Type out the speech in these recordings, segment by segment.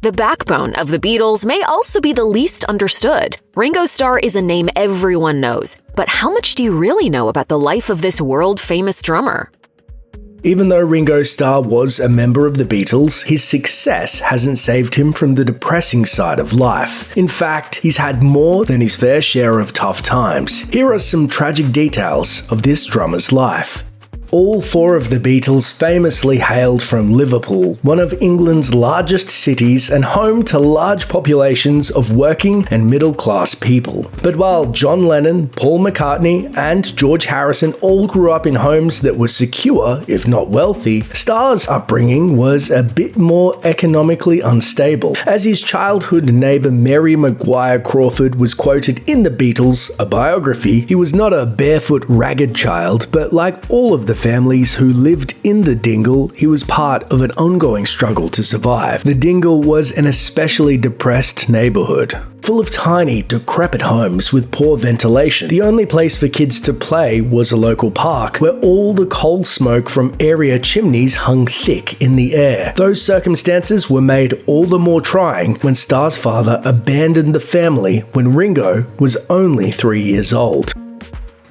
The backbone of the Beatles may also be the least understood. Ringo Starr is a name everyone knows, but how much do you really know about the life of this world-famous drummer? Even though Ringo Starr was a member of the Beatles, his success hasn't saved him from the depressing side of life. In fact, he's had more than his fair share of tough times. Here are some tragic details of this drummer's life. All four of the Beatles famously hailed from Liverpool, one of England's largest cities and home to large populations of working and middle-class people. But while John Lennon, Paul McCartney, and George Harrison all grew up in homes that were secure, if not wealthy, Starr's upbringing was a bit more economically unstable. As his childhood neighbour Mary Maguire Crawford was quoted in the Beatles, a biography, he was not a barefoot, ragged child, but like all of the families who lived in the dingle, he was part of an ongoing struggle to survive. The dingle was an especially depressed neighborhood, full of tiny, decrepit homes with poor ventilation. The only place for kids to play was a local park, where all the coal smoke from area chimneys hung thick in the air. Those circumstances were made all the more trying when Starr's father abandoned the family when Ringo was only 3 years old.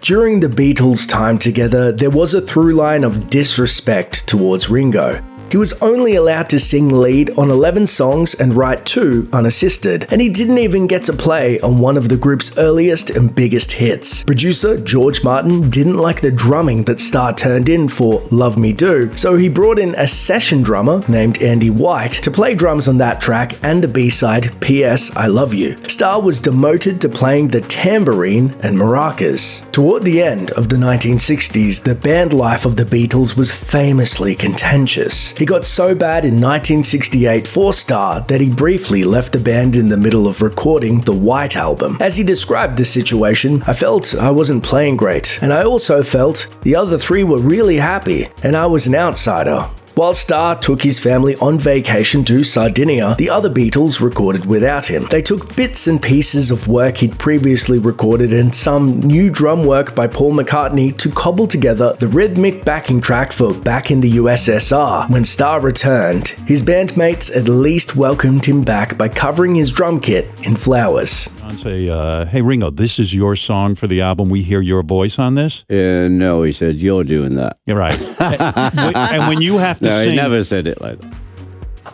During the Beatles' time together, there was a through line of disrespect towards Ringo. He was only allowed to sing lead on 11 songs and write 2 unassisted, and he didn't even get to play on one of the group's earliest and biggest hits. Producer George Martin didn't like the drumming that Starr turned in for Love Me Do, so he brought in a session drummer named Andy White to play drums on that track and the B-side P.S. I Love You. Starr was demoted to playing the tambourine and maracas. Toward the end of the 1960s, the band life of the Beatles was famously contentious. He got so bad in 1968 for Starr that he briefly left the band in the middle of recording the White Album. As he described the situation, I felt I wasn't playing great, and I also felt the other 3 were really happy, and I was an outsider. While Starr took his family on vacation to Sardinia, the other Beatles recorded without him. They took bits and pieces of work he'd previously recorded and some new drum work by Paul McCartney to cobble together the rhythmic backing track for Back in the USSR. When Starr returned, his bandmates at least welcomed him back by covering his drum kit in flowers. Say, hey Ringo, this is your song for the album. We hear your voice on this? No, he said, you're doing that. You're right. And when you have to no, sing... he never said it like that.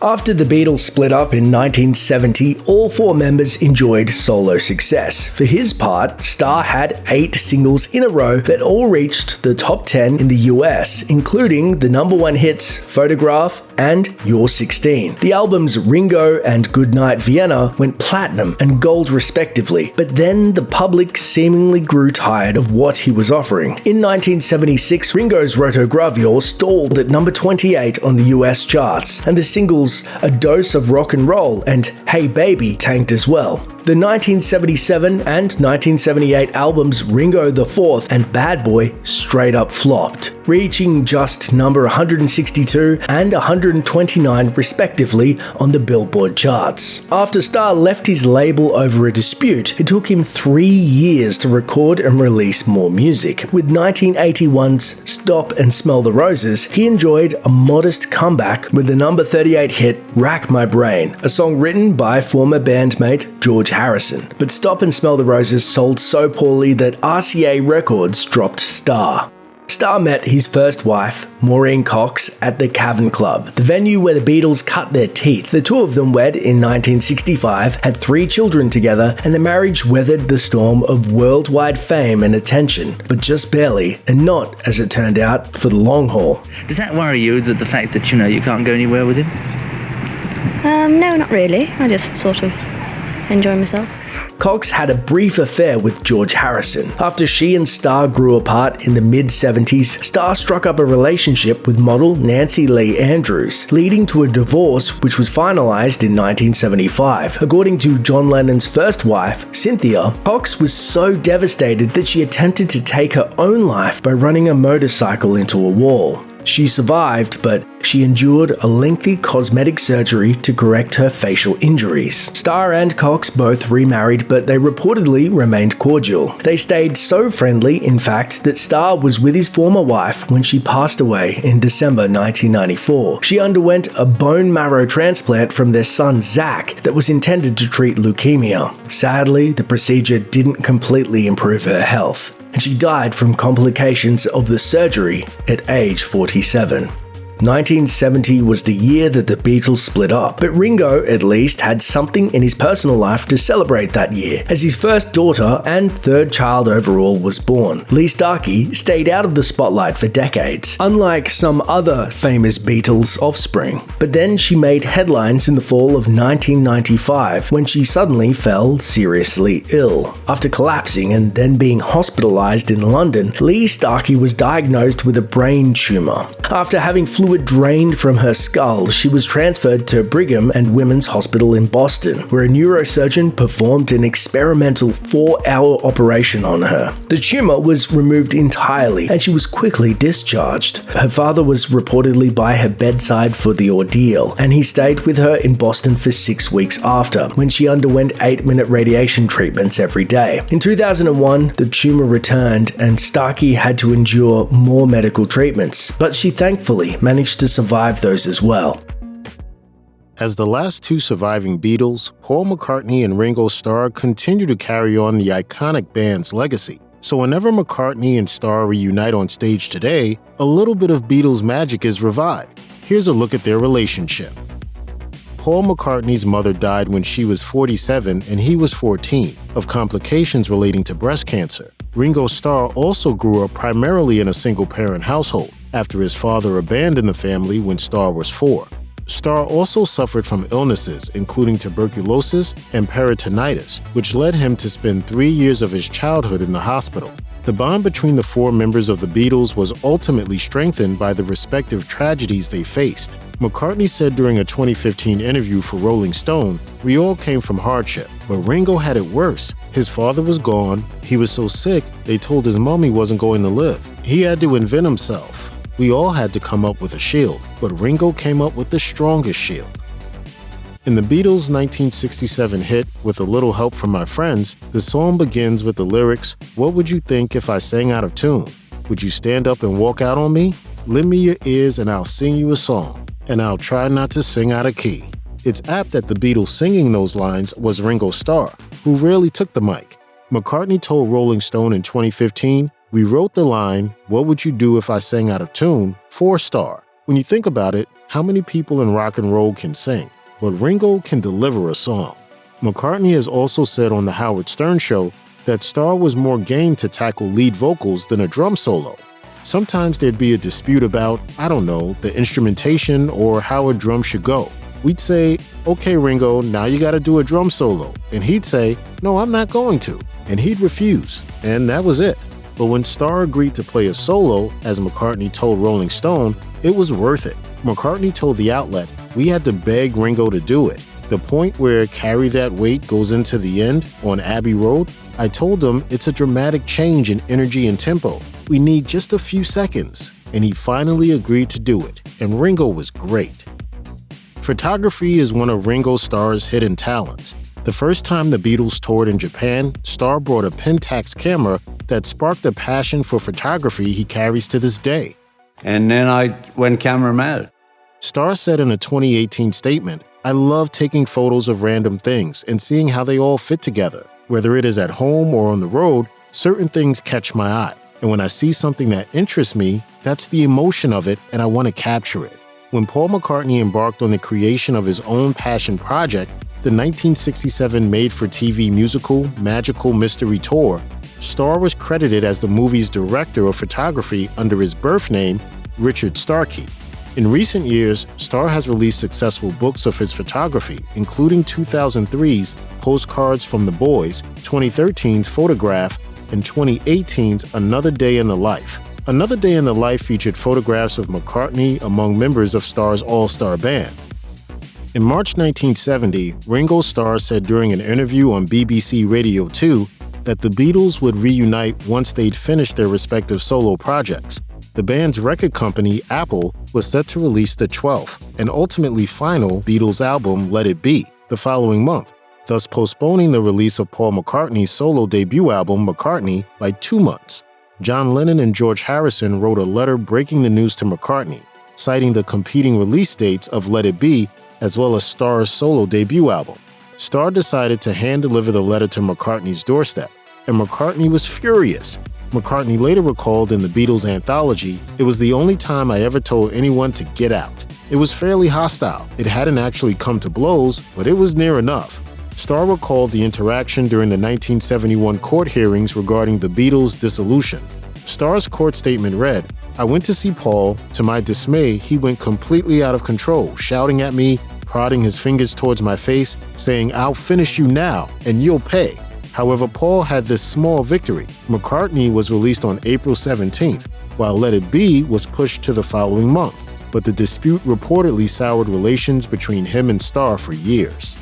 After the Beatles split up in 1970, all 4 members enjoyed solo success. For his part, Starr had 8 singles in a row that all reached the top 10 in the US, including the #1 hits Photograph and You're 16. The albums Ringo and Goodnight Vienna went platinum and gold respectively, but then the public seemingly grew tired of what he was offering. In 1976, Ringo's Rotogravure stalled at number 28 on the US charts, and the singles A Dose of Rock and Roll and Hey Baby tanked as well. The 1977 and 1978 albums Ringo IV and Bad Boy straight up flopped, reaching just number 162 and 129 respectively on the Billboard charts. After Starr left his label over a dispute, it took him 3 years to record and release more music. With 1981's Stop and Smell the Roses, he enjoyed a modest comeback with the number 38 hit Rack My Brain, a song written by former bandmate George Harrison. But Stop and Smell the Roses sold so poorly that RCA Records dropped Starr. Starr met his first wife, Maureen Cox, at the Cavern Club, the venue where the Beatles cut their teeth. The 2 of them wed in 1965, had 3 children together, and the marriage weathered the storm of worldwide fame and attention, but just barely, and not, as it turned out, for the long haul. Does that worry you, that the fact that, you can't go anywhere with him? No, not really. I just sort of enjoy myself. Cox had a brief affair with George Harrison. After she and Starr grew apart in the mid-70s, Starr struck up a relationship with model Nancy Lee Andrews, leading to a divorce which was finalized in 1975. According to John Lennon's first wife, Cynthia, Cox was so devastated that she attempted to take her own life by running a motorcycle into a wall. She survived, but she endured a lengthy cosmetic surgery to correct her facial injuries. Starr and Cox both remarried, but they reportedly remained cordial. They stayed so friendly, in fact, that Starr was with his former wife when she passed away in December 1994. She underwent a bone marrow transplant from their son Zach that was intended to treat leukemia. Sadly, the procedure didn't completely improve her health, and she died from complications of the surgery at age 47. 1970 was the year that the Beatles split up, but Ringo at least had something in his personal life to celebrate that year, as his first daughter and third child overall was born. Lee Starkey stayed out of the spotlight for decades, unlike some other famous Beatles offspring. But then she made headlines in the fall of 1995 when she suddenly fell seriously ill. After collapsing and then being hospitalized in London, Lee Starkey was diagnosed with a brain tumor. After having fluid drained from her skull, she was transferred to Brigham and Women's Hospital in Boston, where a neurosurgeon performed an experimental 4-hour operation on her. The tumor was removed entirely, and she was quickly discharged. Her father was reportedly by her bedside for the ordeal, and he stayed with her in Boston for 6 weeks after, when she underwent 8-minute radiation treatments every day. In 2001, the tumor returned, and Starkey had to endure more medical treatments, but she thankfully managed to survive those as well. As the last two surviving Beatles, Paul McCartney and Ringo Starr continue to carry on the iconic band's legacy. So whenever McCartney and Starr reunite on stage today, a little bit of Beatles magic is revived. Here's a look at their relationship. Paul McCartney's mother died when she was 47 and he was 14, of complications relating to breast cancer. Ringo Starr also grew up primarily in a single-parent household, after his father abandoned the family when Starr was 4. Starr also suffered from illnesses, including tuberculosis and peritonitis, which led him to spend 3 years of his childhood in the hospital. The bond between the four members of the Beatles was ultimately strengthened by the respective tragedies they faced. McCartney said during a 2015 interview for Rolling Stone, "We all came from hardship, but Ringo had it worse. His father was gone, he was so sick, they told his mom he wasn't going to live. He had to invent himself. We all had to come up with a shield, but Ringo came up with the strongest shield." In the Beatles' 1967 hit, With a Little Help from My Friends, the song begins with the lyrics, "What would you think if I sang out of tune? Would you stand up and walk out on me? Lend me your ears and I'll sing you a song, and I'll try not to sing out of key." It's apt that the Beatles singing those lines was Ringo Starr, who rarely took the mic. McCartney told Rolling Stone in 2015, "We wrote the line, 'What would you do if I sang out of tune?' for Starr. When you think about it, how many people in rock and roll can sing? But Ringo can deliver a song." McCartney has also said on The Howard Stern Show that Starr was more game to tackle lead vocals than a drum solo. Sometimes there'd be a dispute about, the instrumentation or how a drum should go. We'd say, "Okay, Ringo, now you gotta do a drum solo." And he'd say, "No, I'm not going to." And he'd refuse. And that was it. But when Starr agreed to play a solo, as McCartney told Rolling Stone, it was worth it. McCartney told the outlet, "We had to beg Ringo to do it. The point where Carry That Weight goes into the end on Abbey Road, I told him it's a dramatic change in energy and tempo. We need just a few seconds." And he finally agreed to do it. And Ringo was great. Photography is one of Ringo Starr's hidden talents. The first time the Beatles toured in Japan, Starr brought a Pentax camera that sparked a passion for photography he carries to this day. And then I went camera mad. Starr said in a 2018 statement, "I love taking photos of random things and seeing how they all fit together. Whether it is at home or on the road, certain things catch my eye. And when I see something that interests me, that's the emotion of it and I want to capture it." When Paul McCartney embarked on the creation of his own passion project, the 1967 made-for-TV musical Magical Mystery Tour, Starr was credited as the movie's director of photography under his birth name, Richard Starkey. In recent years, Starr has released successful books of his photography, including 2003's Postcards from the Boys, 2013's Photograph, and 2018's Another Day in the Life. Another Day in the Life featured photographs of McCartney among members of Starr's all-star band. In March 1970, Ringo Starr said during an interview on BBC Radio 2 that the Beatles would reunite once they'd finished their respective solo projects. The band's record company, Apple, was set to release the 12th and ultimately final Beatles album, Let It Be, the following month, thus postponing the release of Paul McCartney's solo debut album, McCartney, by 2 months. John Lennon and George Harrison wrote a letter breaking the news to McCartney, citing the competing release dates of Let It Be as well as Starr's solo debut album. Starr decided to hand-deliver the letter to McCartney's doorstep, and McCartney was furious. McCartney later recalled in the Beatles anthology, "It was the only time I ever told anyone to get out. It was fairly hostile. It hadn't actually come to blows, but it was near enough." Starr recalled the interaction during the 1971 court hearings regarding the Beatles' dissolution. Starr's court statement read, "I went to see Paul. To my dismay, he went completely out of control, shouting at me, prodding his fingers towards my face, saying, 'I'll finish you now, and you'll pay.' However, Paul had this small victory. McCartney was released on April 17th, while Let It Be was pushed to the following month, but the dispute reportedly soured relations between him and Starr for years."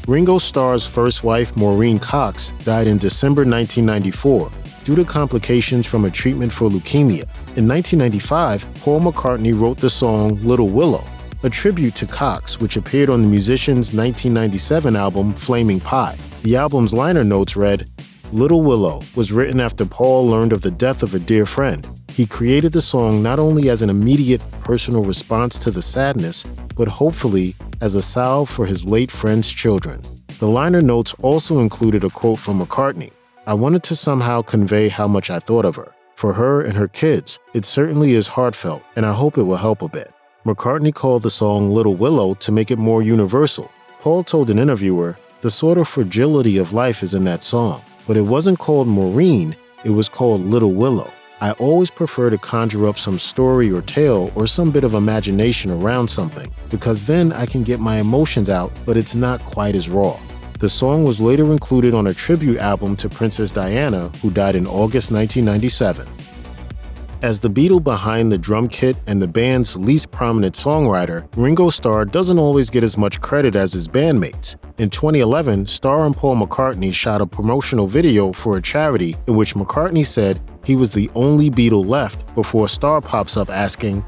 Ringo Starr's first wife, Maureen Cox, died in December 1994 due to complications from a treatment for leukemia. In 1995, Paul McCartney wrote the song Little Willow, a tribute to Cox, which appeared on the musician's 1997 album Flaming Pie. The album's liner notes read, "Little Willow was written after Paul learned of the death of a dear friend. He created the song not only as an immediate personal response to the sadness, but hopefully as a salve for his late friend's children." The liner notes also included a quote from McCartney, "I wanted to somehow convey how much I thought of her. For her and her kids, it certainly is heartfelt, and I hope it will help a bit." McCartney called the song Little Willow to make it more universal. Paul told an interviewer, "The sort of fragility of life is in that song, but it wasn't called Maureen, it was called Little Willow. I always prefer to conjure up some story or tale or some bit of imagination around something, because then I can get my emotions out, but it's not quite as raw." The song was later included on a tribute album to Princess Diana, who died in August 1997. As the Beatle behind the drum kit and the band's least prominent songwriter, Ringo Starr doesn't always get as much credit as his bandmates. In 2011, Starr and Paul McCartney shot a promotional video for a charity in which McCartney said he was the only Beatle left before Starr pops up asking,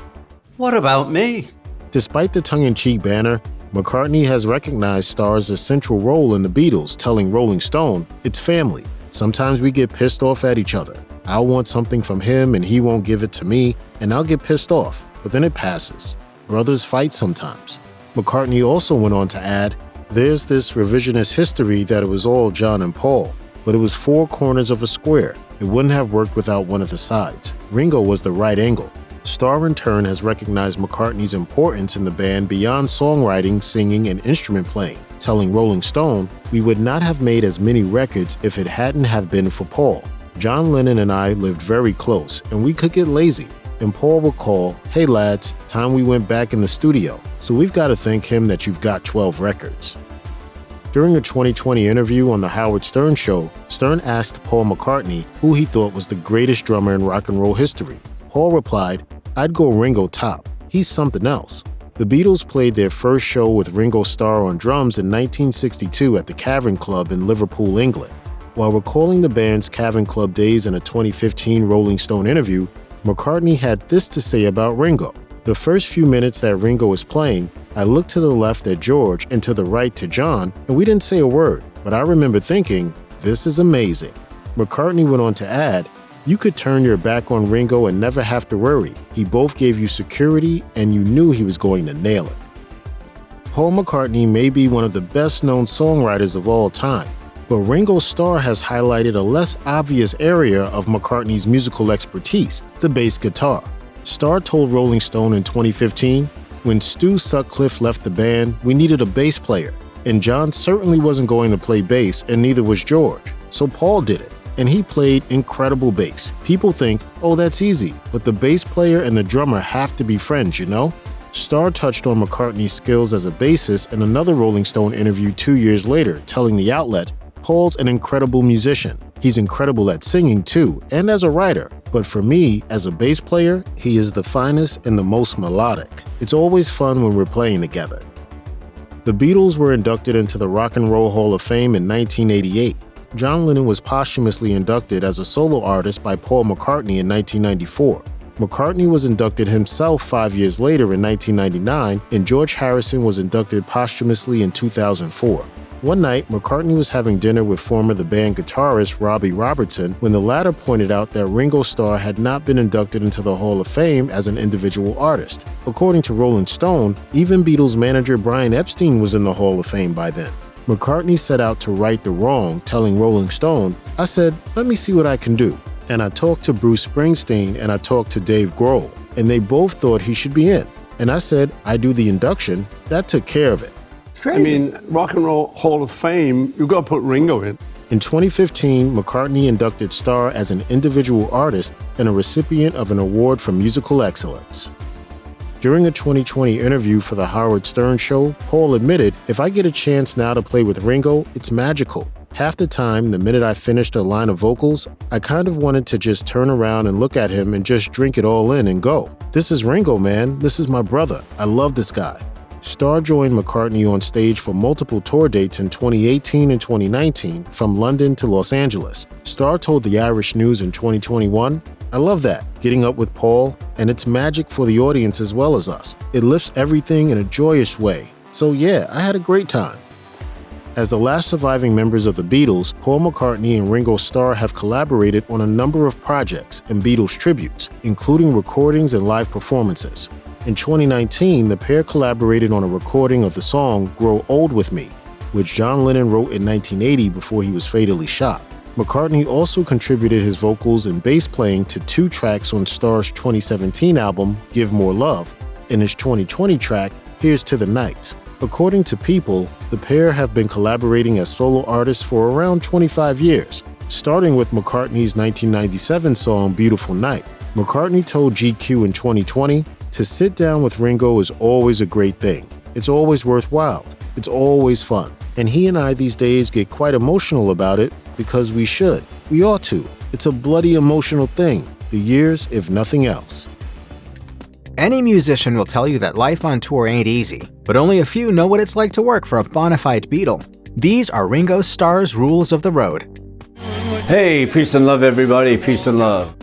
What about me? Despite the tongue-in-cheek banner, McCartney has recognized Starr's essential role in the Beatles, telling Rolling Stone, "It's family. Sometimes we get pissed off at each other. I'll want something from him and he won't give it to me, and I'll get pissed off, but then it passes. Brothers fight sometimes." McCartney also went on to add, "There's this revisionist history that it was all John and Paul, but it was 4 corners of a square. It wouldn't have worked without one of the sides. Ringo was the right angle." Starr in turn has recognized McCartney's importance in the band beyond songwriting, singing, and instrument playing, telling Rolling Stone, "We would not have made as many records if it hadn't have been for Paul. John Lennon and I lived very close, and we could get lazy. And Paul would call, 'Hey lads, time we went back in the studio. So we've got to thank him that you've got 12 records.'" During a 2020 interview on The Howard Stern Show, Stern asked Paul McCartney who he thought was the greatest drummer in rock and roll history. Paul replied, "I'd go Ringo top. He's something else." The Beatles played their first show with Ringo Starr on drums in 1962 at the Cavern Club in Liverpool, England. While recalling the band's Cavern Club days in a 2015 Rolling Stone interview, McCartney had this to say about Ringo. "The first few minutes that Ringo was playing, I looked to the left at George and to the right to John, and we didn't say a word, but I remember thinking, this is amazing." McCartney went on to add, "You could turn your back on Ringo and never have to worry. He both gave you security and you knew he was going to nail it." Paul McCartney may be one of the best-known songwriters of all time, but Ringo Starr has highlighted a less obvious area of McCartney's musical expertise, the bass guitar. Starr told Rolling Stone in 2015, "When Stu Sutcliffe left the band, we needed a bass player, and John certainly wasn't going to play bass, and neither was George. So Paul did it, and he played incredible bass. People think, oh, that's easy, but the bass player and the drummer have to be friends, you know?" Starr touched on McCartney's skills as a bassist in another Rolling Stone interview 2 years later, telling the outlet, "Paul's an incredible musician. He's incredible at singing too, and as a writer. But for me, as a bass player, he is the finest and the most melodic. It's always fun when we're playing together." The Beatles were inducted into the Rock and Roll Hall of Fame in 1988. John Lennon was posthumously inducted as a solo artist by Paul McCartney in 1994. McCartney was inducted himself 5 years later in 1999, and George Harrison was inducted posthumously in 2004. One night, McCartney was having dinner with former The Band guitarist Robbie Robertson when the latter pointed out that Ringo Starr had not been inducted into the Hall of Fame as an individual artist. According to Rolling Stone, even Beatles manager Brian Epstein was in the Hall of Fame by then. McCartney set out to right the wrong, telling Rolling Stone, "I said, let me see what I can do. And I talked to Bruce Springsteen and I talked to Dave Grohl, and they both thought he should be in. And I said, I do the induction. That took care of it." I mean, Rock and Roll Hall of Fame, you got to put Ringo in. In 2015, McCartney inducted Starr as an individual artist and a recipient of an award for musical excellence. During a 2020 interview for The Howard Stern Show, Paul admitted, "If I get a chance now to play with Ringo, it's magical. Half the time, the minute I finished a line of vocals, I kind of wanted to just turn around and look at him and just drink it all in and go. This is Ringo, man. This is my brother. I love this guy." Starr joined McCartney on stage for multiple tour dates in 2018 and 2019, from London to Los Angeles. Starr told the Irish News in 2021, "I love that, getting up with Paul, and it's magic for the audience as well as us. It lifts everything in a joyous way. So yeah, I had a great time." As the last surviving members of the Beatles, Paul McCartney and Ringo Starr have collaborated on a number of projects and Beatles tributes, including recordings and live performances. In 2019, the pair collaborated on a recording of the song "Grow Old With Me," which John Lennon wrote in 1980 before he was fatally shot. McCartney also contributed his vocals and bass playing to 2 tracks on Starr's 2017 album, "Give More Love," and his 2020 track, "Here's to the Night." According to People, the pair have been collaborating as solo artists for around 25 years, starting with McCartney's 1997 song "Beautiful Night." McCartney told GQ in 2020, "To sit down with Ringo is always a great thing. It's always worthwhile. It's always fun. And he and I these days get quite emotional about it because we should. We ought to. It's a bloody emotional thing. The years, if nothing else." Any musician will tell you that life on tour ain't easy, but only a few know what it's like to work for a bona fide Beatle. These are Ringo Starr's rules of the road. Hey, peace and love, everybody. Peace and love.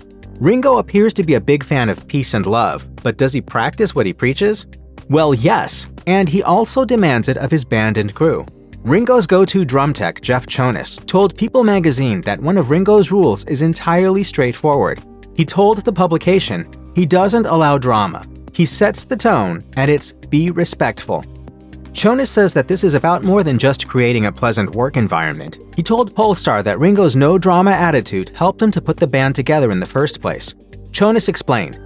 Ringo appears to be a big fan of peace and love, but does he practice what he preaches? Well, yes, and he also demands it of his band and crew. Ringo's go-to drum tech, Jeff Jonas, told People magazine that one of Ringo's rules is entirely straightforward. He told the publication, he doesn't allow drama. He sets the tone, and it's be respectful. Jonas says that this is about more than just creating a pleasant work environment. He told Polestar that Ringo's no-drama attitude helped him to put the band together in the first place. Jonas explained,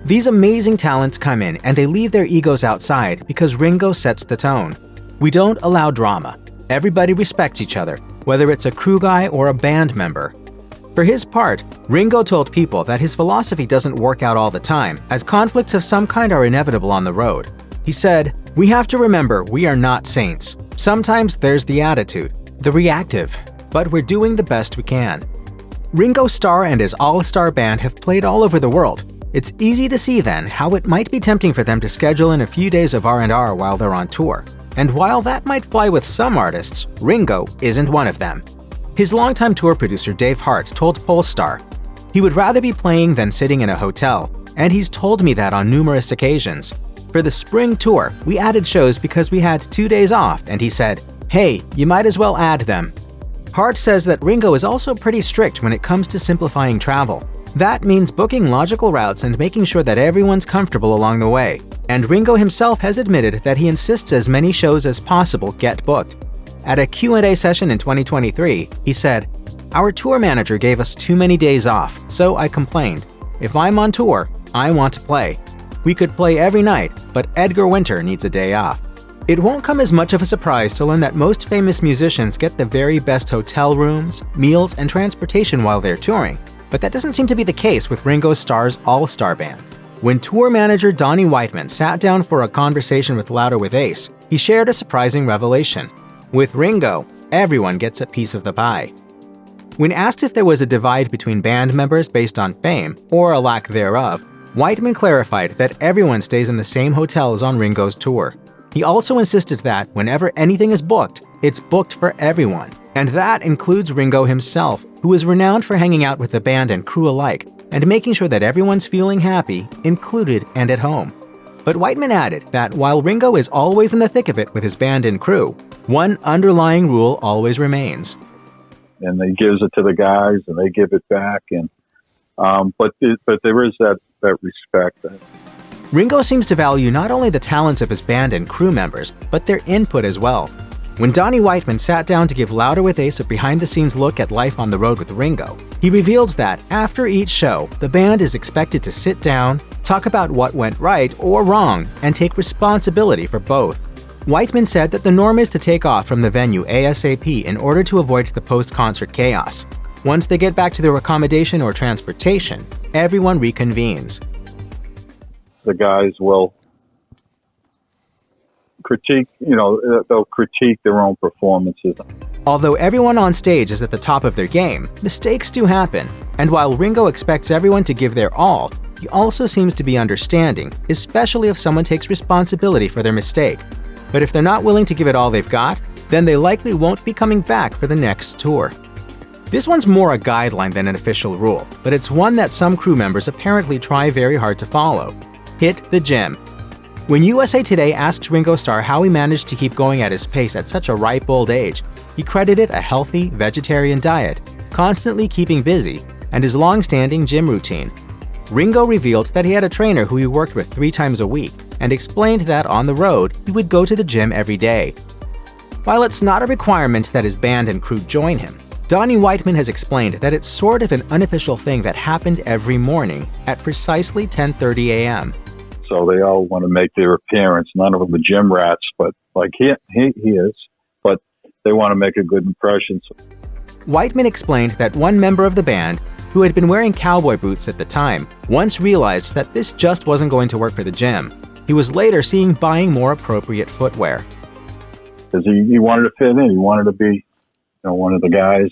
"These amazing talents come in and they leave their egos outside because Ringo sets the tone. We don't allow drama. Everybody respects each other, whether it's a crew guy or a band member." For his part, Ringo told People that his philosophy doesn't work out all the time, as conflicts of some kind are inevitable on the road. He said, "We have to remember we are not saints. Sometimes there's the attitude, the reactive, but we're doing the best we can." Ringo Starr and his all-star band have played all over the world. It's easy to see then how it might be tempting for them to schedule in a few days of R&R while they're on tour. And while that might fly with some artists, Ringo isn't one of them. His longtime tour producer Dave Hart told Polestar, "He would rather be playing than sitting in a hotel, and he's told me that on numerous occasions. For the spring tour, we added shows because we had 2 days off, and he said, 'Hey, you might as well add them.'" Hart says that Ringo is also pretty strict when it comes to simplifying travel. That means booking logical routes and making sure that everyone's comfortable along the way. And Ringo himself has admitted that he insists as many shows as possible get booked. At a Q&A session in 2023, he said, "Our tour manager gave us too many days off, so I complained. If I'm on tour, I want to play. We could play every night, but Edgar Winter needs a day off." It won't come as much of a surprise to learn that most famous musicians get the very best hotel rooms, meals, and transportation while they're touring, but that doesn't seem to be the case with Ringo Starr's all-star band. When tour manager Donnie Whiteman sat down for a conversation with Louder with Ace, he shared a surprising revelation. With Ringo, everyone gets a piece of the pie. When asked if there was a divide between band members based on fame, or a lack thereof, Whiteman clarified that everyone stays in the same hotels on Ringo's tour. He also insisted that whenever anything is booked, it's booked for everyone. And that includes Ringo himself, who is renowned for hanging out with the band and crew alike. and making sure that everyone's feeling happy, included, and at home. But Whiteman added that while Ringo is always in the thick of it with his band and crew, one underlying rule always remains. And they gives it to the guys, and they give it back, and but there is that respect. Ringo seems to value not only the talents of his band and crew members, but their input as well. When Donnie Whiteman sat down to give Louder with Ace a behind-the-scenes look at life on the road with Ringo, he revealed that after each show, the band is expected to sit down, talk about what went right or wrong, and take responsibility for both. Whiteman said that the norm is to take off from the venue ASAP in order to avoid the post-concert chaos. Once they get back to their accommodation or transportation, everyone reconvenes. The guys will critique, they'll critique their own performances. Although everyone on stage is at the top of their game, mistakes do happen. And while Ringo expects everyone to give their all, he also seems to be understanding, especially if someone takes responsibility for their mistake. But if they're not willing to give it all they've got, then they likely won't be coming back for the next tour. This one's more a guideline than an official rule, but it's one that some crew members apparently try very hard to follow. Hit the gym. When USA Today asks Ringo Starr how he managed to keep going at his pace at such a ripe old age, he credited a healthy, vegetarian diet, constantly keeping busy, and his long-standing gym routine. Ringo revealed that he had a trainer who he worked with 3 times a week, and explained that on the road, he would go to the gym every day. While it's not a requirement that his band and crew join him, Donnie Whiteman has explained that it's sort of an unofficial thing that happened every morning at precisely 10:30 a.m. So they all want to make their appearance. None of them are gym rats, but like he is. But they want to make a good impression. Whiteman explained that one member of the band, who had been wearing cowboy boots at the time, once realized that this just wasn't going to work for the gym. He was later seen buying more appropriate footwear. Because he wanted to fit in. He wanted to be, one of the guys.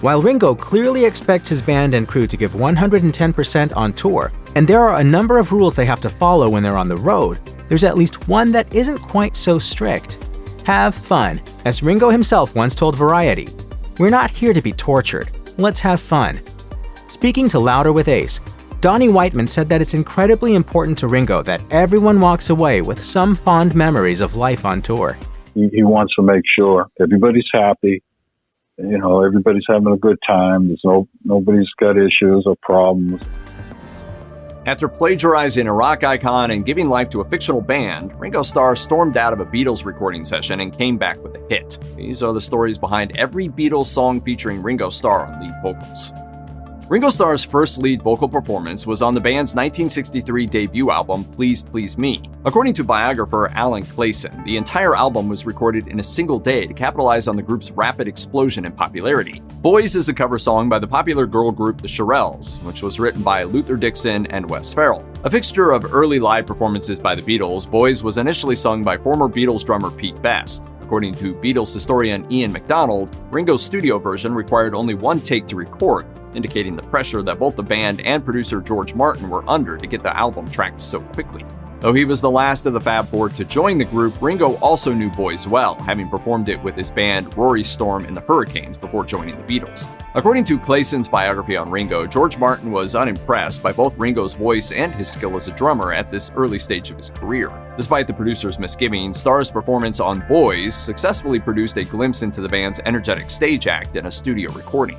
While Ringo clearly expects his band and crew to give 110% on tour, and there are a number of rules they have to follow when they're on the road, there's at least one that isn't quite so strict. Have fun. As Ringo himself once told Variety, "We're not here to be tortured. Let's have fun." Speaking to Louder with Ace, Donnie Whiteman said that it's incredibly important to Ringo that everyone walks away with some fond memories of life on tour. He wants to make sure everybody's happy. Everybody's having a good time. Nobody's got issues or problems. After plagiarizing a rock icon and giving life to a fictional band, Ringo Starr stormed out of a Beatles recording session and came back with a hit. These are the stories behind every Beatles song featuring Ringo Starr on lead vocals. Ringo Starr's first lead vocal performance was on the band's 1963 debut album, Please Please Me. According to biographer Alan Clayson, the entire album was recorded in a single day to capitalize on the group's rapid explosion in popularity. Boys is a cover song by the popular girl group The Shirelles, which was written by Luther Dixon and Wes Farrell. A fixture of early live performances by the Beatles, Boys was initially sung by former Beatles drummer Pete Best. According to Beatles historian Ian MacDonald, Ringo's studio version required only one take to record, indicating the pressure that both the band and producer George Martin were under to get the album tracked so quickly. Though he was the last of the Fab Four to join the group, Ringo also knew Boys well, having performed it with his band Rory Storm and the Hurricanes before joining the Beatles. According to Clayson's biography on Ringo, George Martin was unimpressed by both Ringo's voice and his skill as a drummer at this early stage of his career. Despite the producer's misgivings, Starr's performance on Boys successfully produced a glimpse into the band's energetic stage act in a studio recording.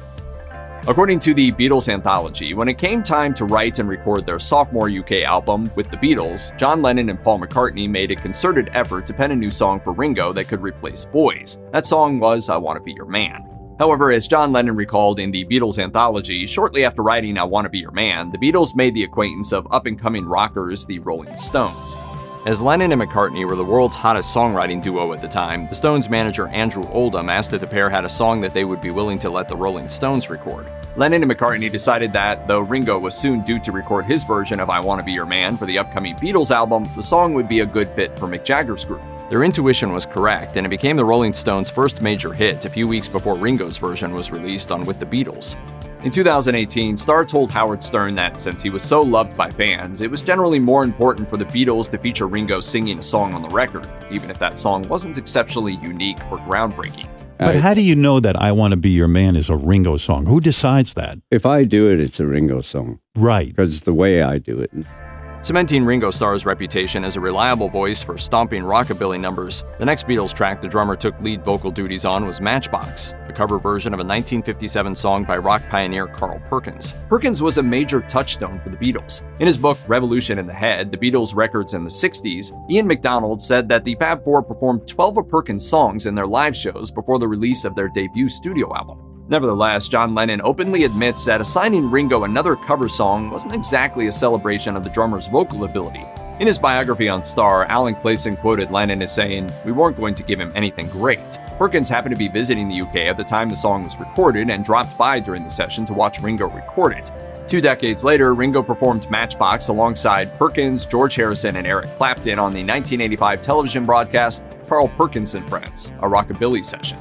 According to the Beatles anthology, when it came time to write and record their sophomore UK album with the Beatles, John Lennon and Paul McCartney made a concerted effort to pen a new song for Ringo that could replace Boys. That song was I Wanna Be Your Man. However, as John Lennon recalled in the Beatles anthology, shortly after writing I Wanna Be Your Man, the Beatles made the acquaintance of up-and-coming rockers, the Rolling Stones. As Lennon and McCartney were the world's hottest songwriting duo at the time, the Stones manager Andrew Oldham asked if the pair had a song that they would be willing to let the Rolling Stones record. Lennon and McCartney decided that, though Ringo was soon due to record his version of I Wanna Be Your Man for the upcoming Beatles album, the song would be a good fit for Mick Jagger's group. Their intuition was correct, and it became the Rolling Stones' first major hit a few weeks before Ringo's version was released on With the Beatles. In 2018, Starr told Howard Stern that since he was so loved by fans, it was generally more important for the Beatles to feature Ringo singing a song on the record, even if that song wasn't exceptionally unique or groundbreaking. But how do you know that I Want to Be Your Man is a Ringo song? Who decides that? If I do it, it's a Ringo song. Right. Because it's the way I do it. Cementing Ringo Starr's reputation as a reliable voice for stomping rockabilly numbers, the next Beatles track the drummer took lead vocal duties on was Matchbox, a cover version of a 1957 song by rock pioneer Carl Perkins. Perkins was a major touchstone for the Beatles. In his book Revolution in the Head, The Beatles' Records in the 60s, Ian MacDonald said that the Fab Four performed 12 of Perkins' songs in their live shows before the release of their debut studio album. Nevertheless, John Lennon openly admits that assigning Ringo another cover song wasn't exactly a celebration of the drummer's vocal ability. In his biography on Starr, Alan Clayson quoted Lennon as saying, "We weren't going to give him anything great." Perkins happened to be visiting the UK at the time the song was recorded and dropped by during the session to watch Ringo record it. 2 decades later, Ringo performed Matchbox alongside Perkins, George Harrison, and Eric Clapton on the 1985 television broadcast Carl Perkins and Friends, a rockabilly session.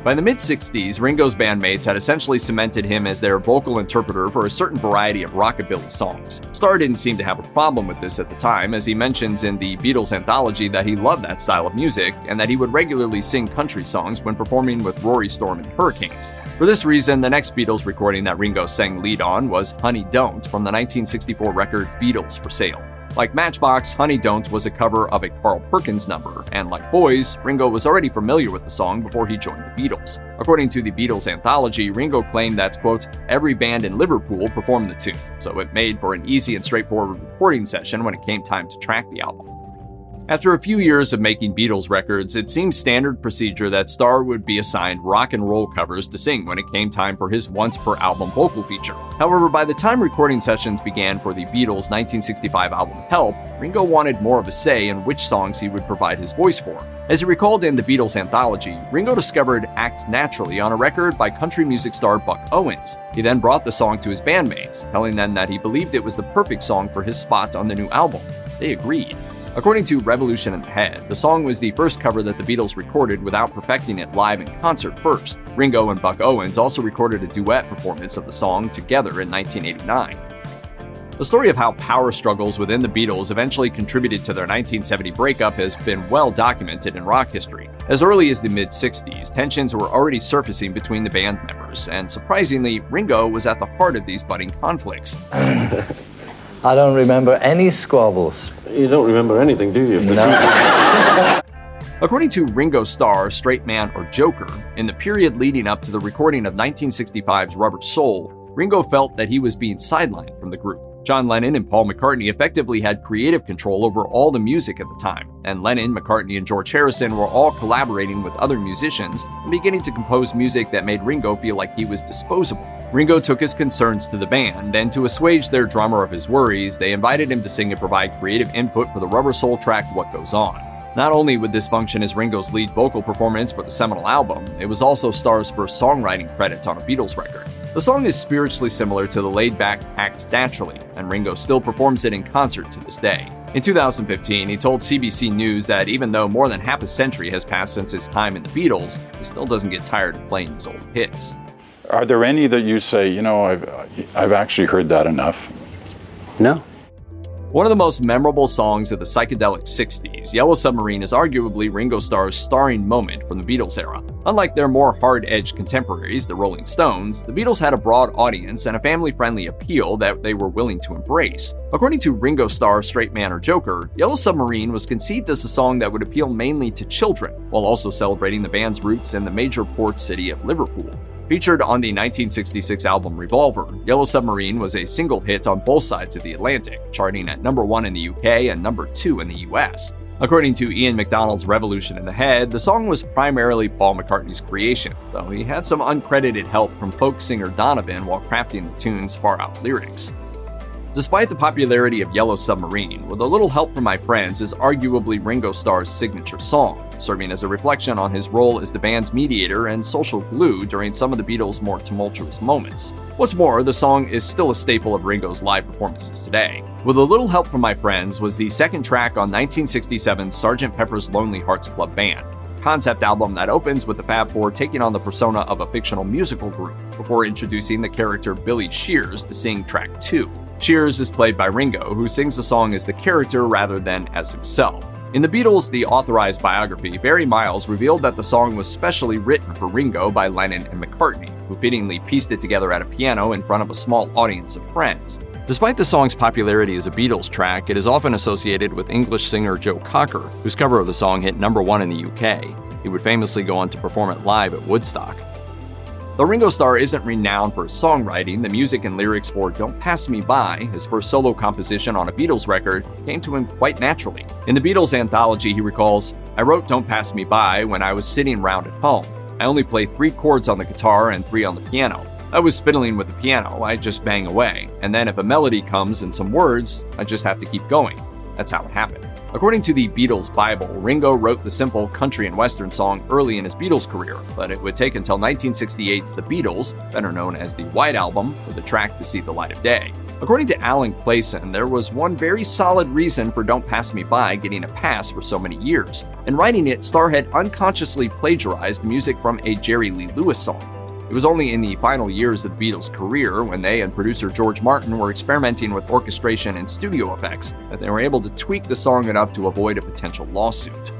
By the mid-60s, Ringo's bandmates had essentially cemented him as their vocal interpreter for a certain variety of rockabilly songs. Starr didn't seem to have a problem with this at the time, as he mentions in the Beatles anthology that he loved that style of music and that he would regularly sing country songs when performing with Rory Storm and the Hurricanes. For this reason, the next Beatles recording that Ringo sang lead on was Honey Don't from the 1964 record Beatles for Sale. Like Matchbox, Honey Don't was a cover of a Carl Perkins number, and like Boys, Ringo was already familiar with the song before he joined the Beatles. According to the Beatles anthology, Ringo claimed that, quote, every band in Liverpool performed the tune, so it made for an easy and straightforward recording session when it came time to track the album. After a few years of making Beatles records, it seemed standard procedure that Starr would be assigned rock and roll covers to sing when it came time for his once-per-album vocal feature. However, by the time recording sessions began for the Beatles' 1965 album Help, Ringo wanted more of a say in which songs he would provide his voice for. As he recalled in the Beatles anthology, Ringo discovered Act Naturally on a record by country music star Buck Owens. He then brought the song to his bandmates, telling them that he believed it was the perfect song for his spot on the new album. They agreed. According to Revolution in the Head, the song was the first cover that the Beatles recorded without perfecting it live in concert first. Ringo and Buck Owens also recorded a duet performance of the song together in 1989. The story of how power struggles within the Beatles eventually contributed to their 1970 breakup has been well documented in rock history. As early as the mid-60s, tensions were already surfacing between the band members, and surprisingly, Ringo was at the heart of these budding conflicts. I don't remember any squabbles. You don't remember anything, do you? No. According to Ringo Starr, Straight Man or Joker, in the period leading up to the recording of 1965's Rubber Soul, Ringo felt that he was being sidelined from the group. John Lennon and Paul McCartney effectively had creative control over all the music at the time, and Lennon, McCartney, and George Harrison were all collaborating with other musicians and beginning to compose music that made Ringo feel like he was disposable. Ringo took his concerns to the band, and to assuage their drummer of his worries, they invited him to sing and provide creative input for the Rubber Soul track What Goes On. Not only would this function as Ringo's lead vocal performance for the seminal album, it was also Starr's first songwriting credit on a Beatles record. The song is spiritually similar to the laid-back Act Naturally, and Ringo still performs it in concert to this day. In 2015, he told CBC News that even though more than half a century has passed since his time in the Beatles, he still doesn't get tired of playing his old hits. Are there any that you say, you know, I've actually heard that enough? No. One of the most memorable songs of the psychedelic 60s, Yellow Submarine is arguably Ringo Starr's starring moment from the Beatles era. Unlike their more hard-edged contemporaries, the Rolling Stones, the Beatles had a broad audience and a family-friendly appeal that they were willing to embrace. According to Ringo Starr, Straight Man or Joker, Yellow Submarine was conceived as a song that would appeal mainly to children, while also celebrating the band's roots in the major port city of Liverpool. Featured on the 1966 album Revolver, Yellow Submarine was a single hit on both sides of the Atlantic, charting at number 1 in the UK and number 2 in the US. According to Ian MacDonald's Revolution in the Head, the song was primarily Paul McCartney's creation, though he had some uncredited help from folk singer Donovan while crafting the tune's far-out lyrics. Despite the popularity of Yellow Submarine, With a Little Help from My Friends is arguably Ringo Starr's signature song, serving as a reflection on his role as the band's mediator and social glue during some of the Beatles' more tumultuous moments. What's more, the song is still a staple of Ringo's live performances today. With a Little Help from My Friends was the second track on 1967's Sgt. Pepper's Lonely Hearts Club Band, concept album that opens with the Fab Four taking on the persona of a fictional musical group, before introducing the character Billy Shears to sing track 2. Shears is played by Ringo, who sings the song as the character rather than as himself. In the Beatles' The Authorized Biography, Barry Miles revealed that the song was specially written for Ringo by Lennon and McCartney, who fittingly pieced it together at a piano in front of a small audience of friends. Despite the song's popularity as a Beatles track, it is often associated with English singer Joe Cocker, whose cover of the song hit #1 in the UK. He would famously go on to perform it live at Woodstock. Though Ringo Starr isn't renowned for his songwriting, the music and lyrics for Don't Pass Me By, his first solo composition on a Beatles record, came to him quite naturally. In the Beatles anthology, he recalls, "I wrote Don't Pass Me By when I was sitting around at home. I only play 3 chords on the guitar and 3 on the piano. I was fiddling with the piano, I just bang away, and then if a melody comes and some words, I just have to keep going. That's how it happened." According to the Beatles Bible, Ringo wrote the simple country and western song early in his Beatles career, but it would take until 1968's The Beatles, better known as the White Album, for the track to see the light of day. According to Alan Clayson, there was one very solid reason for Don't Pass Me By getting a pass for so many years. In writing it, Starr had unconsciously plagiarized the music from a Jerry Lee Lewis song. It was only in the final years of the Beatles' career, when they and producer George Martin were experimenting with orchestration and studio effects, that they were able to tweak the song enough to avoid a potential lawsuit.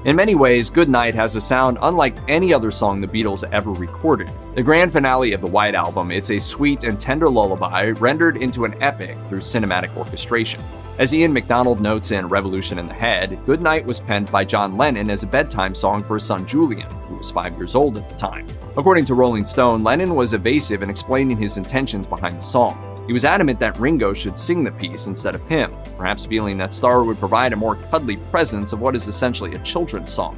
In many ways, Goodnight has a sound unlike any other song the Beatles ever recorded. The grand finale of the White Album, it's a sweet and tender lullaby rendered into an epic through cinematic orchestration. As Ian MacDonald notes in Revolution in the Head, Goodnight was penned by John Lennon as a bedtime song for his son Julian, who was 5 years old at the time. According to Rolling Stone, Lennon was evasive in explaining his intentions behind the song. He was adamant that Ringo should sing the piece instead of him, perhaps feeling that Starr would provide a more cuddly presence of what is essentially a children's song.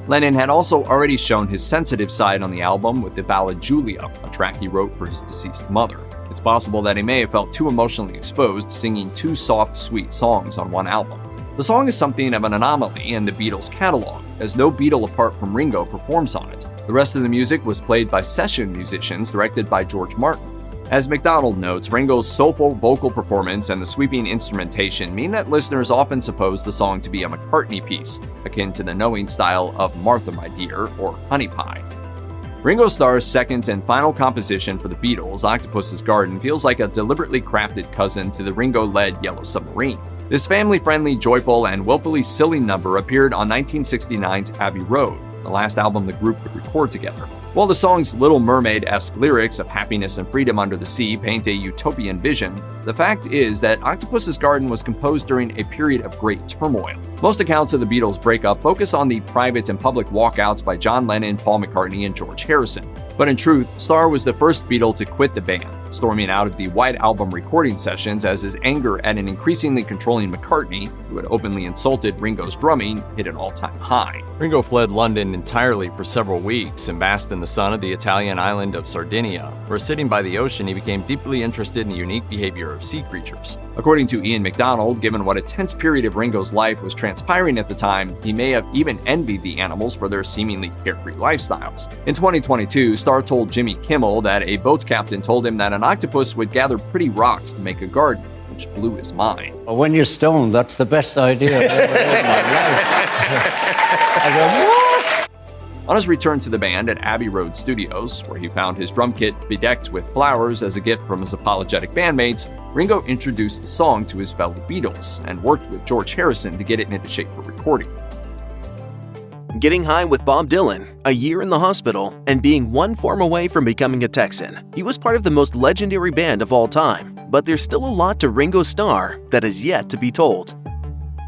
Lennon had also already shown his sensitive side on the album with the ballad Julia, a track he wrote for his deceased mother. It's possible that he may have felt too emotionally exposed singing 2 soft, sweet songs on one album. The song is something of an anomaly in the Beatles' catalog, as no Beatle apart from Ringo performs on it. The rest of the music was played by session musicians directed by George Martin. As MacDonald notes, Ringo's soulful vocal performance and the sweeping instrumentation mean that listeners often suppose the song to be a McCartney piece, akin to the knowing style of Martha My Dear or Honey Pie. Ringo Starr's second and final composition for the Beatles, Octopus's Garden, feels like a deliberately crafted cousin to the Ringo-led Yellow Submarine. This family-friendly, joyful, and willfully silly number appeared on 1969's Abbey Road, the last album the group would record together. While the song's Little Mermaid-esque lyrics of happiness and freedom under the sea paint a utopian vision, the fact is that Octopus's Garden was composed during a period of great turmoil. Most accounts of the Beatles' breakup focus on the private and public walkouts by John Lennon, Paul McCartney, and George Harrison. But in truth, Starr was the first Beatle to quit the band, storming out of the White Album recording sessions as his anger at an increasingly controlling McCartney, who had openly insulted Ringo's drumming, hit an all-time high. Ringo fled London entirely for several weeks and basked in the sun of the Italian island of Sardinia, where sitting by the ocean he became deeply interested in the unique behavior of sea creatures. According to Ian MacDonald, given what a tense period of Ringo's life was transpiring at the time, he may have even envied the animals for their seemingly carefree lifestyles. In 2022, Starr told Jimmy Kimmel that a boat's captain told him that an octopus would gather pretty rocks to make a garden, which blew his mind. Well, when you're stoned, that's the best idea I've ever heard in my life. I go, what? On his return to the band at Abbey Road Studios, where he found his drum kit bedecked with flowers as a gift from his apologetic bandmates, Ringo introduced the song to his fellow Beatles and worked with George Harrison to get it into shape for recording. Getting high with Bob Dylan, a year in the hospital, and being one form away from becoming a Texan. He was part of the most legendary band of all time, but there's still a lot to Ringo Starr that is yet to be told.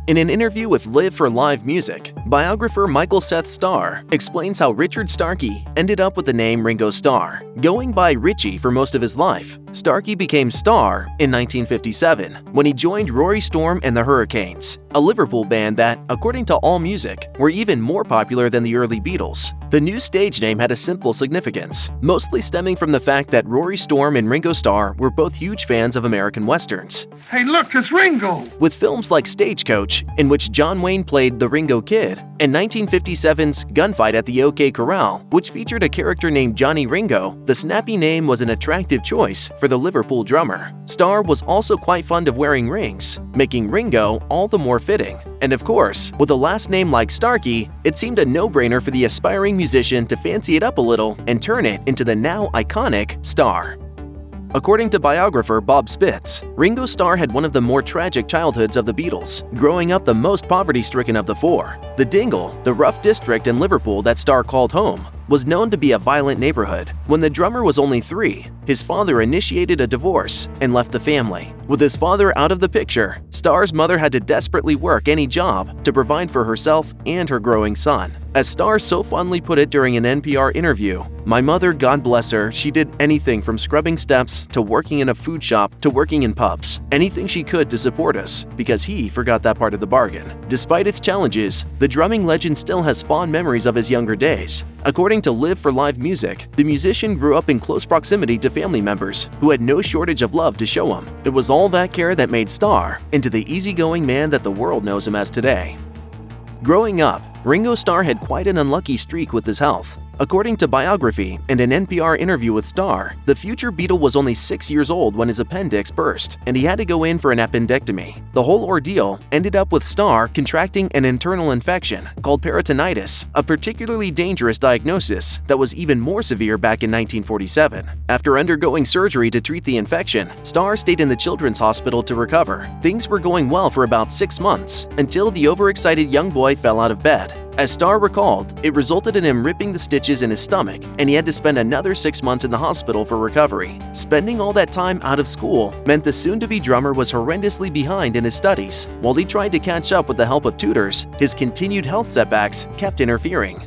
In an interview with Live for Live Music, biographer Michael Seth Starr explains how Richard Starkey ended up with the name Ringo Starr. Going by Richie for most of his life, Starkey became Starr in 1957 when he joined Rory Storm and the Hurricanes, a Liverpool band that, according to AllMusic, were even more popular than the early Beatles. The new stage name had a simple significance, mostly stemming from the fact that Rory Storm and Ringo Starr were both huge fans of American westerns. Hey look, it's Ringo! With films like Stagecoach, in which John Wayne played the Ringo Kid, and 1957's Gunfight at the OK Corral, which featured a character named Johnny Ringo, the snappy name was an attractive choice for the Liverpool drummer. Starr was also quite fond of wearing rings, making Ringo all the more fitting. And of course, with a last name like Starkey, it seemed a no-brainer for the aspiring musician to fancy it up a little and turn it into the now iconic Starr. According to biographer Bob Spitz, Ringo Starr had one of the more tragic childhoods of the Beatles, growing up the most poverty-stricken of the four. The Dingle, the rough district in Liverpool that Starr called home, was known to be a violent neighborhood. When the drummer was only 3, his father initiated a divorce and left the family. With his father out of the picture, Starr's mother had to desperately work any job to provide for herself and her growing son. As Starr so fondly put it during an NPR interview, "My mother, God bless her, she did anything from scrubbing steps to working in a food shop to working in pubs, anything she could to support us, because he forgot that part of the bargain." Despite its challenges, the drumming legend still has fond memories of his younger days. According to Live for Live Music, the musician grew up in close proximity to family members who had no shortage of love to show him. It was all that care that made Starr into the easygoing man that the world knows him as today. Growing up, Ringo Starr had quite an unlucky streak with his health. According to biography and an NPR interview with Starr, the future Beatle was only 6 years old when his appendix burst, and he had to go in for an appendectomy. The whole ordeal ended up with Starr contracting an internal infection called peritonitis, a particularly dangerous diagnosis that was even more severe back in 1947. After undergoing surgery to treat the infection, Starr stayed in the Children's Hospital to recover. Things were going well for about 6 months until the overexcited young boy fell out of bed. As Starr recalled, it resulted in him ripping the stitches in his stomach, and he had to spend another 6 months in the hospital for recovery. Spending all that time out of school meant the soon-to-be drummer was horrendously behind in his studies. While he tried to catch up with the help of tutors, his continued health setbacks kept interfering.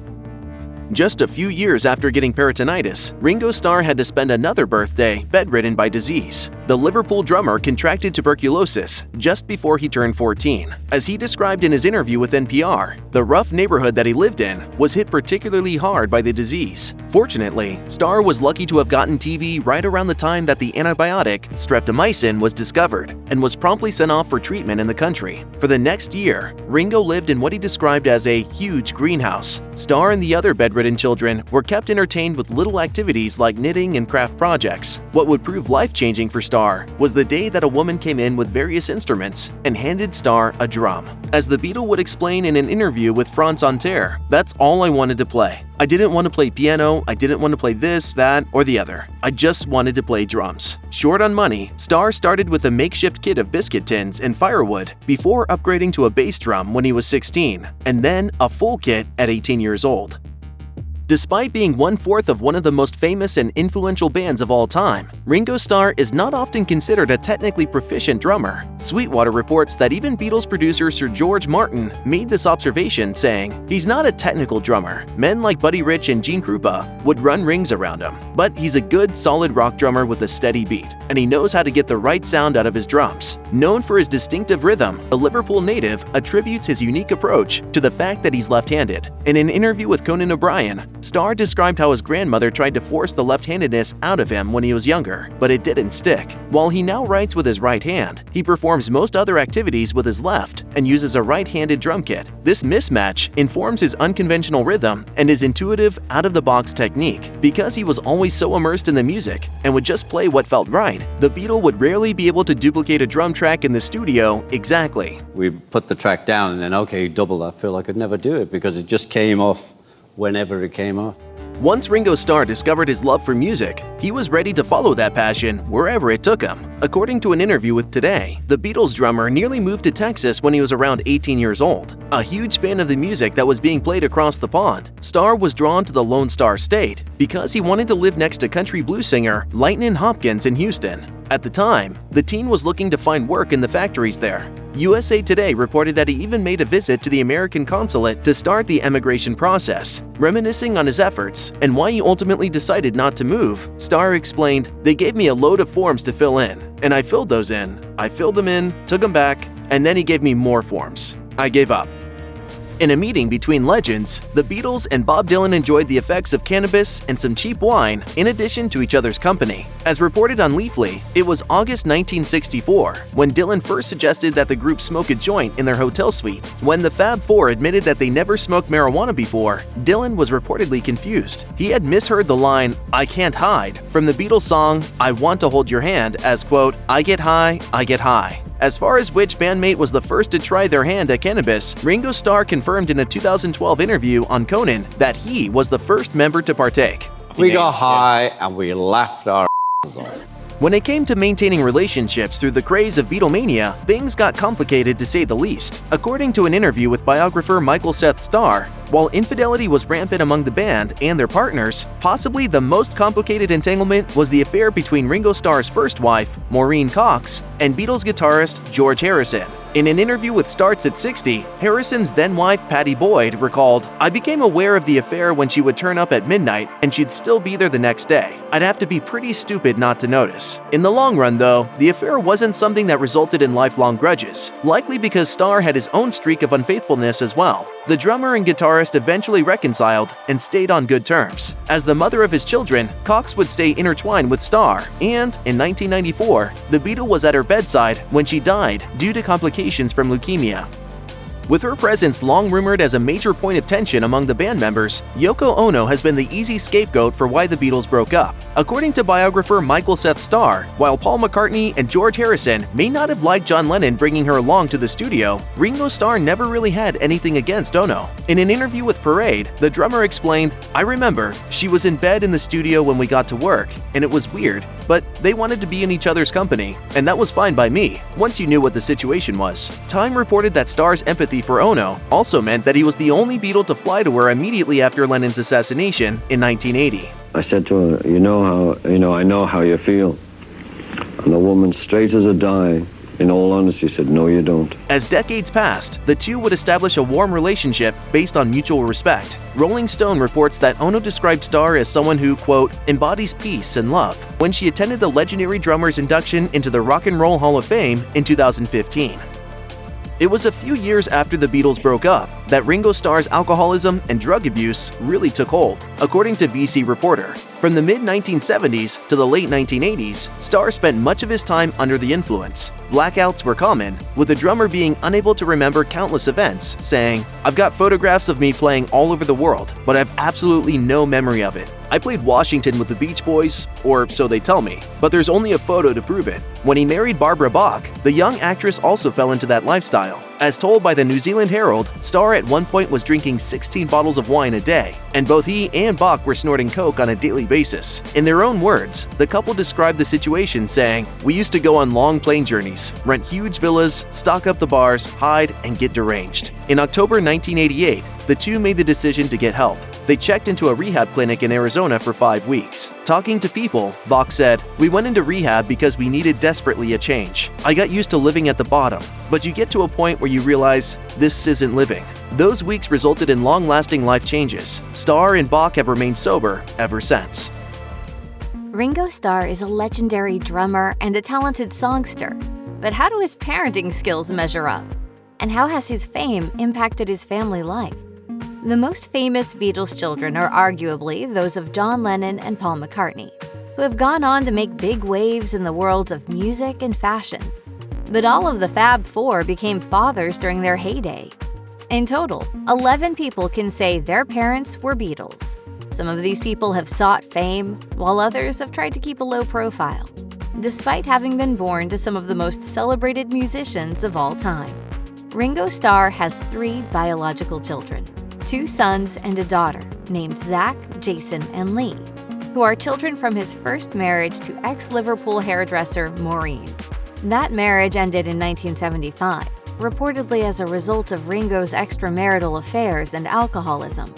Just a few years after getting peritonitis, Ringo Starr had to spend another birthday bedridden by disease. The Liverpool drummer contracted tuberculosis just before he turned 14. As he described in his interview with NPR, the rough neighborhood that he lived in was hit particularly hard by the disease. Fortunately, Starr was lucky to have gotten TB right around the time that the antibiotic streptomycin was discovered and was promptly sent off for treatment in the country. For the next year, Ringo lived in what he described as a huge greenhouse. Starr and the other bedridden children were kept entertained with little activities like knitting and craft projects. What would prove life-changing for Starr was the day that a woman came in with various instruments and handed Starr a drum. As the Beatle would explain in an interview with France Inter, "That's all I wanted to play. I didn't want to play piano, I didn't want to play this, that, or the other. I just wanted to play drums." Short on money, Starr started with a makeshift kit of biscuit tins and firewood before upgrading to a bass drum when he was 16, and then a full kit at 18 years old. Despite being one-fourth of one of the most famous and influential bands of all time, Ringo Starr is not often considered a technically proficient drummer. Sweetwater reports that even Beatles producer Sir George Martin made this observation, saying, "He's not a technical drummer. Men like Buddy Rich and Gene Krupa would run rings around him. But he's a good, solid rock drummer with a steady beat, and he knows how to get the right sound out of his drums." Known for his distinctive rhythm, the Liverpool native attributes his unique approach to the fact that he's left-handed. In an interview with Conan O'Brien, Starr described how his grandmother tried to force the left-handedness out of him when he was younger, but it didn't stick. While he now writes with his right hand, he performs most other activities with his left and uses a right-handed drum kit. This mismatch informs his unconventional rhythm and his intuitive, out-of-the-box technique. Because he was always so immersed in the music and would just play what felt right, the Beatle would rarely be able to duplicate a drum track in the studio exactly. We put the track down and then, okay, double that fill. I could never do it because it just came off whenever it came off. Once Ringo Starr discovered his love for music, he was ready to follow that passion wherever it took him. According to an interview with Today, the Beatles drummer nearly moved to Texas when he was around 18 years old. A huge fan of the music that was being played across the pond, Starr was drawn to the Lone Star State because he wanted to live next to country blues singer Lightnin' Hopkins in Houston. At the time, the teen was looking to find work in the factories there. USA Today reported that he even made a visit to the American consulate to start the emigration process. Reminiscing on his efforts and why he ultimately decided not to move, Starr explained, "They gave me a load of forms to fill in, and I filled those in. I filled them in, took them back, and then he gave me more forms. I gave up." In a meeting between legends, the Beatles and Bob Dylan enjoyed the effects of cannabis and some cheap wine in addition to each other's company. As reported on Leafly, it was August 1964 when Dylan first suggested that the group smoke a joint in their hotel suite. When the Fab Four admitted that they never smoked marijuana before, Dylan was reportedly confused. He had misheard the line, "I can't hide," from the Beatles song "I Want to Hold Your Hand" as, quote, "I get high, I get high." As far as which bandmate was the first to try their hand at cannabis, Ringo Starr confirmed in a 2012 interview on Conan that he was the first member to partake. We got high and we laughed our asses off. When it came to maintaining relationships through the craze of Beatlemania, things got complicated to say the least. According to an interview with biographer Michael Seth Starr, while infidelity was rampant among the band and their partners, possibly the most complicated entanglement was the affair between Ringo Starr's first wife, Maureen Cox, and Beatles guitarist George Harrison. In an interview with Starts at 60, Harrison's then-wife Pattie Boyd recalled, "I became aware of the affair when she would turn up at midnight and she'd still be there the next day. I'd have to be pretty stupid not to notice." In the long run, though, the affair wasn't something that resulted in lifelong grudges, likely because Starr had his own streak of unfaithfulness as well. The drummer and guitarist eventually reconciled and stayed on good terms. As the mother of his children, Cox would stay intertwined with Starr, and in 1994, the Beatle was at her bedside when she died due to complications from leukemia. With her presence long rumored as a major point of tension among the band members, Yoko Ono has been the easy scapegoat for why the Beatles broke up. According to biographer Michael Seth Starr, while Paul McCartney and George Harrison may not have liked John Lennon bringing her along to the studio, Ringo Starr never really had anything against Ono. In an interview with Parade, the drummer explained, "I remember, she was in bed in the studio when we got to work, and it was weird, but they wanted to be in each other's company, and that was fine by me, once you knew what the situation was." Time reported that Starr's empathy for Ono also meant that he was the only Beatle to fly to her immediately after Lennon's assassination in 1980. I said to her, I know how you feel. And the woman, straight as a die, in all honesty, said, "No, you don't." As decades passed, the two would establish a warm relationship based on mutual respect. Rolling Stone reports that Ono described Starr as someone who, quote, embodies peace and love when she attended the legendary drummer's induction into the Rock and Roll Hall of Fame in 2015. It was a few years after the Beatles broke up that Ringo Starr's alcoholism and drug abuse really took hold, according to VC Reporter. From the mid-1970s to the late 1980s, Starr spent much of his time under the influence. Blackouts were common, with the drummer being unable to remember countless events, saying, "I've got photographs of me playing all over the world, but I have absolutely no memory of it. I played Washington with the Beach Boys, or so they tell me, but there's only a photo to prove it." When he married Barbara Bach, the young actress also fell into that lifestyle. As told by the New Zealand Herald, Starr at one point was drinking 16 bottles of wine a day, and both he and Bach were snorting coke on a daily basis. In their own words, the couple described the situation saying, "We used to go on long plane journeys, rent huge villas, stock up the bars, hide, and get deranged." In October 1988, the two made the decision to get help. They checked into a rehab clinic in Arizona for 5 weeks. Talking to People, Bach said, "We went into rehab because we needed desperately a change. I got used to living at the bottom, but you get to a point where you realize this isn't living." Those weeks resulted in long-lasting life changes. Starr and Bach have remained sober ever since. Ringo Starr is a legendary drummer and a talented songster. But how do his parenting skills measure up? And how has his fame impacted his family life? The most famous Beatles children are arguably those of John Lennon and Paul McCartney, who have gone on to make big waves in the worlds of music and fashion. But all of the Fab Four became fathers during their heyday. In total, 11 people can say their parents were Beatles. Some of these people have sought fame, while others have tried to keep a low profile, despite having been born to some of the most celebrated musicians of all time. Ringo Starr has 3 biological children, 2 sons and a daughter, named Zach, Jason, and Lee, who are children from his first marriage to ex-Liverpool hairdresser Maureen. That marriage ended in 1975, reportedly as a result of Ringo's extramarital affairs and alcoholism,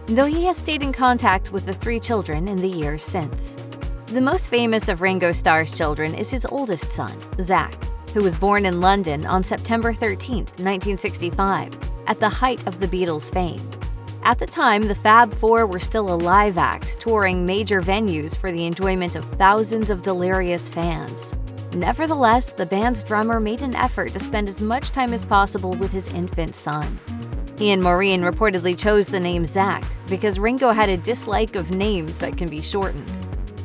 though he has stayed in contact with the 3 children in the years since. The most famous of Ringo Starr's children is his oldest son, Zach, who was born in London on September 13, 1965, at the height of the Beatles' fame. At the time, the Fab Four were still a live act, touring major venues for the enjoyment of thousands of delirious fans. Nevertheless, the band's drummer made an effort to spend as much time as possible with his infant son. He and Maureen reportedly chose the name Zach because Ringo had a dislike of names that can be shortened.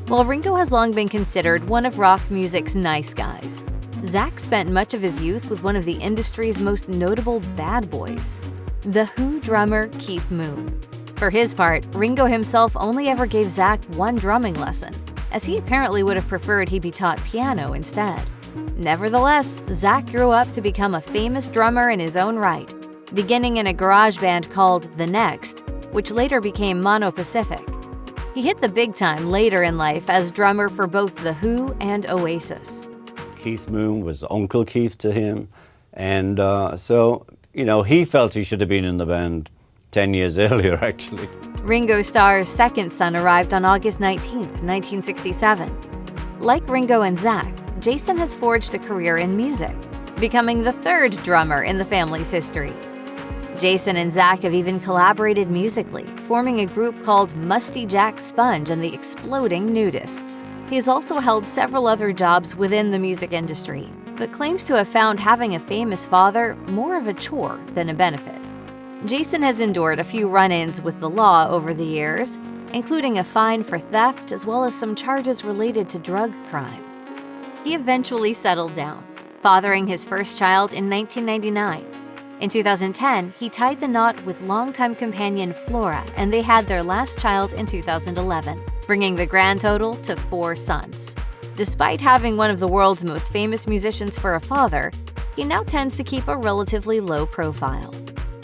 While Ringo has long been considered one of rock music's nice guys, Zach spent much of his youth with one of the industry's most notable bad boys, The Who drummer Keith Moon. For his part, Ringo himself only ever gave Zach one drumming lesson, as he apparently would have preferred he be taught piano instead. Nevertheless, Zach grew up to become a famous drummer in his own right, beginning in a garage band called The Next, which later became Mono Pacific. He hit the big time later in life as drummer for both The Who and Oasis. Keith Moon was Uncle Keith to him. And he felt he should have been in the band 10 years earlier, actually. Ringo Starr's second son arrived on August 19, 1967. Like Ringo and Zach, Jason has forged a career in music, becoming the third drummer in the family's history. Jason and Zach have even collaborated musically, forming a group called Musty Jack Sponge and the Exploding Nudists. He has also held several other jobs within the music industry, but claims to have found having a famous father more of a chore than a benefit. Jason has endured a few run-ins with the law over the years, including a fine for theft as well as some charges related to drug crime. He eventually settled down, fathering his first child in 1999. In 2010, he tied the knot with longtime companion Flora, and they had their last child in 2011, bringing the grand total to 4 sons. Despite having one of the world's most famous musicians for a father, he now tends to keep a relatively low profile.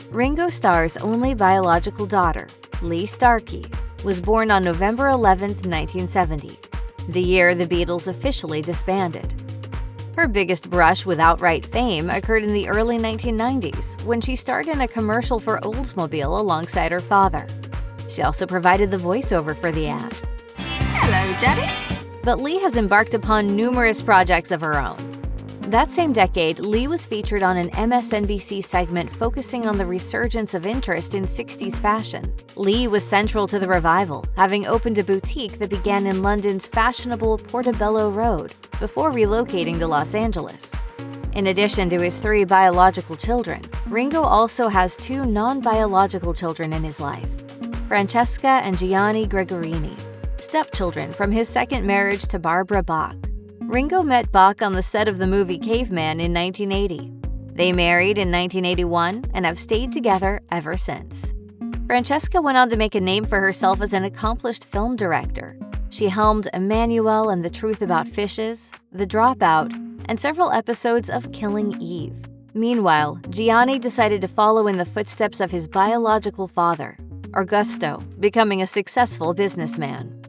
Ringo Starr's only biological daughter, Lee Starkey, was born on November 11, 1970, the year the Beatles officially disbanded. Her biggest brush with outright fame occurred in the early 1990s when she starred in a commercial for Oldsmobile alongside her father. She also provided the voiceover for the ad. Hello, Daddy. But Lee has embarked upon numerous projects of her own. That same decade, Lee was featured on an MSNBC segment focusing on the resurgence of interest in 60s fashion. Lee was central to the revival, having opened a boutique that began in London's fashionable Portobello Road before relocating to Los Angeles. In addition to his 3 biological children, Ringo also has 2 non-biological children in his life, Francesca and Gianni Gregorini, stepchildren from his second marriage to Barbara Bach. Ringo met Bach on the set of the movie Caveman in 1980. They married in 1981 and have stayed together ever since. Francesca went on to make a name for herself as an accomplished film director. She helmed Emmanuel and the Truth About Fishes, The Dropout, and several episodes of Killing Eve. Meanwhile, Gianni decided to follow in the footsteps of his biological father, Augusto, becoming a successful businessman.